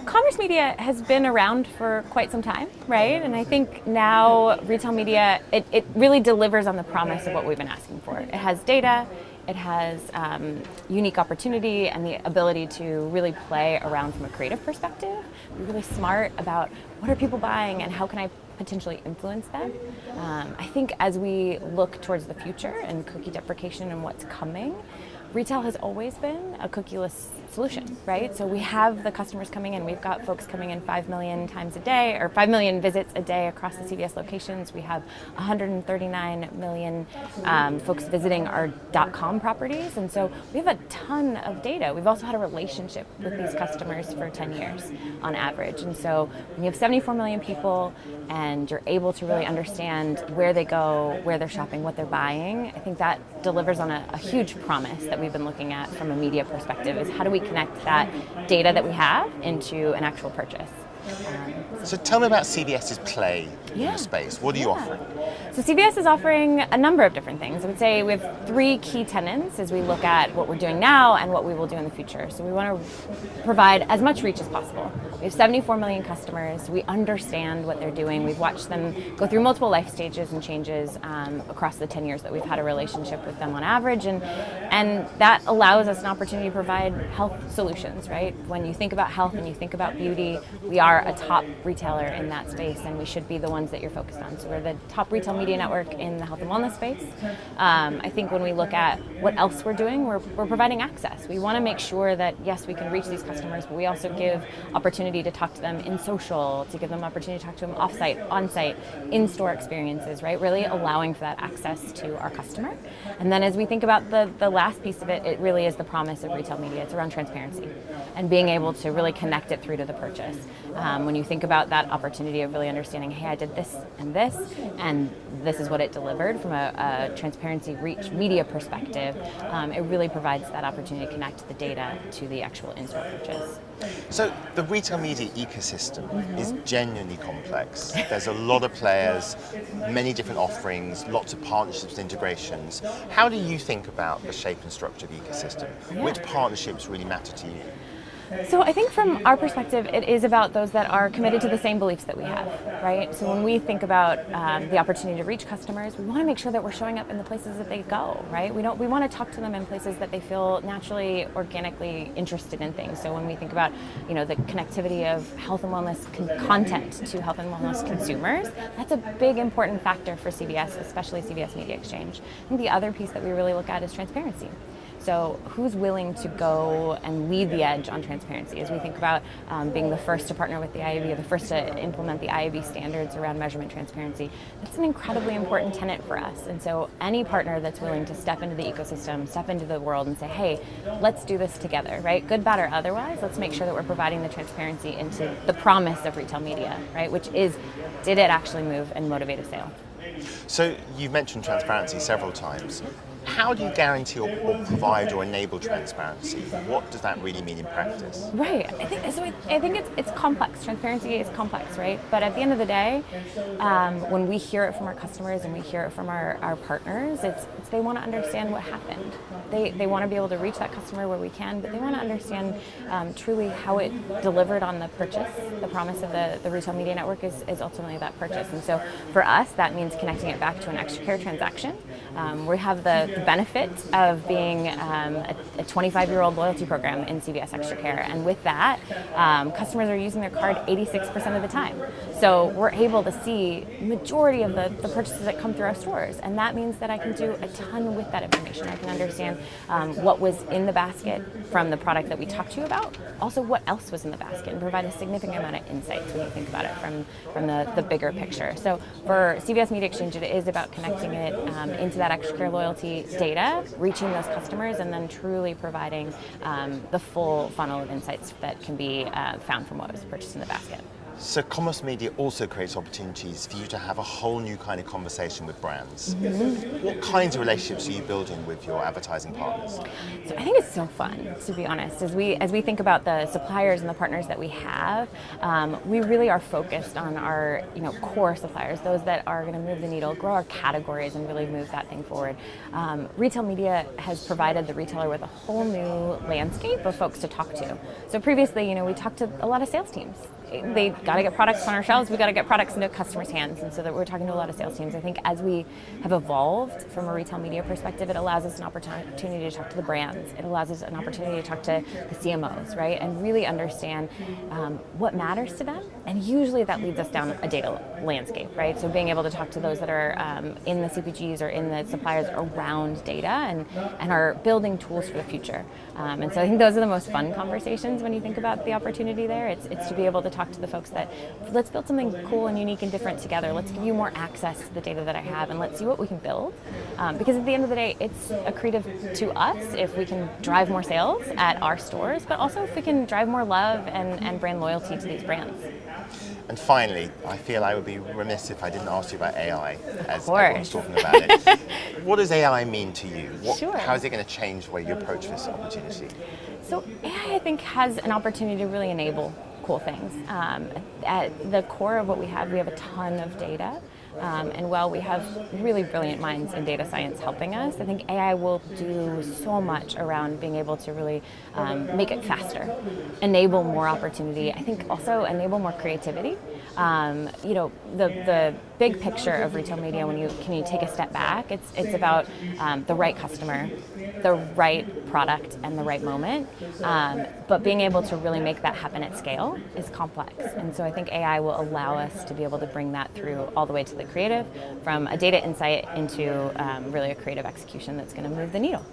Commerce media has been around for quite some time, right? And I think now retail media, it really delivers on the promise of what we've been asking for. It has data, it has unique opportunity and the ability to really play around from a creative perspective. Be really smart about what are people buying and how can I potentially influence them. I think as we look towards the future and cookie deprecation and what's coming, retail has always been a cookieless solution, right? So we have the customers coming in. We've got folks coming in 5 million times a day, or 5 million visits a day across the CVS locations. We have 139 million folks visiting our .com properties, and so we have a ton of data. We've also had a relationship with these customers for 10 years on average, and so when you have 74 million people and you're able to really understand where they go, where they're shopping, what they're buying, I think that delivers on a huge promise that we've been looking at from a media perspective, is how do we connect that data that we have into an actual purchase. So tell me about CVS's play in the space. What are you offering? So CVS is offering a number of different things. I would say we have 3 key tenets as we look at what we're doing now and what we will do in the future. So we want to provide as much reach as possible. We have 74 million customers. We understand what they're doing. We've watched them go through multiple life stages and changes across the 10 years that we've had a relationship with them on average. And that allows us an opportunity to provide health solutions, right? When you think about health and you think about beauty, we are a top retailer in that space, and we should be the ones that you're focused on. So we're the top retail media network in the health and wellness space. I think when we look at what else we're doing, we're providing access. We want to make sure that, yes, we can reach these customers, but we also give opportunity to talk to them in social, to give them opportunity to talk to them off-site, on-site, in-store experiences, right? Really allowing for that access to our customer. And then as we think about the last piece of it, it really is the promise of retail media. It's around transparency and being able to really connect it through to the purchase. When you think about that opportunity of really understanding, hey, I did this, and this is what it delivered from a transparency reach media perspective, it really provides that opportunity to connect the data to the actual in-store purchase. So the retail media ecosystem is genuinely complex. There's a lot of players, many different offerings, lots of partnerships, integrations. How do you think about the shape and structure of the ecosystem? Yeah. Which partnerships really matter to you? So I think from our perspective, it is about those that are committed to the same beliefs that we have, right? So when we think about the opportunity to reach customers, we want to make sure that we're showing up in the places that they go, right? We want to talk to them in places that they feel naturally, organically interested in things. So when we think about, the connectivity of health and wellness content to health and wellness consumers, that's a big important factor for CVS, especially CVS Media Exchange. I think the other piece that we really look at is transparency. So who's willing to go and lead the edge on transparency as we think about being the first to partner with the IAB, or the first to implement the IAB standards around measurement transparency? That's an incredibly important tenet for us. And so any partner that's willing to step into the ecosystem, step into the world and say, hey, let's do this together, right? Good, bad, or otherwise, let's make sure that we're providing the transparency into the promise of retail media, right? Which is, did it actually move and motivate a sale? So you've mentioned transparency several times. How do you guarantee or provide or enable transparency? What does that really mean in practice? Right. I think it's complex. Transparency is complex, right? But at the end of the day, when we hear it from our customers and we hear it from our partners, it's they want to understand what happened. They want to be able to reach that customer where we can, but they want to understand truly how it delivered on the purchase. The promise of the retail media network is ultimately that purchase. And so for us, that means connecting it back to an ExtraCare transaction. We have the benefit of being a 25-year-old loyalty program in CVS ExtraCare, and with that, customers are using their card 86% of the time. So we're able to see majority of the purchases that come through our stores, and that means that I can do a ton with that information. I can understand what was in the basket from the product that we talked to you about, also what else was in the basket, and provide a significant amount of insights when you think about it from the bigger picture. So for CVS Media Exchange, it is about connecting it into that ExtraCare loyalty data, reaching those customers, and then truly providing the full funnel of insights that can be found from what was purchased in the basket. So commerce media also creates opportunities for you to have a whole new kind of conversation with brands. What kinds of relationships are you building with your advertising partners? So I think it's so fun, to be honest. As we think about the suppliers and the partners that we have, we really are focused on our core suppliers, those that are going to move the needle, grow our categories, and really move that thing forward. Retail media has provided the retailer with a whole new landscape of folks to talk to. So previously, we talked to a lot of sales teams. They got to get products on our shelves. We got to get products into customers' hands, and so that we're talking to a lot of sales teams. I think as we have evolved from a retail media perspective, it allows us an opportunity to talk to the brands. It allows us an opportunity to talk to the CMOs, right, and really understand what matters to them. And usually that leads us down a data landscape, right? So being able to talk to those that are in the CPGs or in the suppliers around data and are building tools for the future. And so I think those are the most fun conversations when you think about the opportunity there. It's to be able to talk to the folks that let's build something cool and unique and different together. Let's give you more access to the data that I have, and let's see what we can build. Because at the end of the day, it's accretive to us if we can drive more sales at our stores, but also if we can drive more love and brand loyalty to these brands. And finally, I feel I would be remiss if I didn't ask you about AI, as course. everyone's talking about it. What does AI mean to you? Sure. How is it going to change the way you approach this opportunity? So AI, I think, has an opportunity to really enable cool things. At the core of what we have a ton of data. And while we have really brilliant minds in data science helping us, I think AI will do so much around being able to really make it faster, enable more opportunity. I think also enable more creativity. The big picture of retail media, when you take a step back, it's about the right customer, the right product, and the right moment. But being able to really make that happen at scale is complex. And so I think AI will allow us to be able to bring that through all the way to the creative, from a data insight into really a creative execution that's going to move the needle.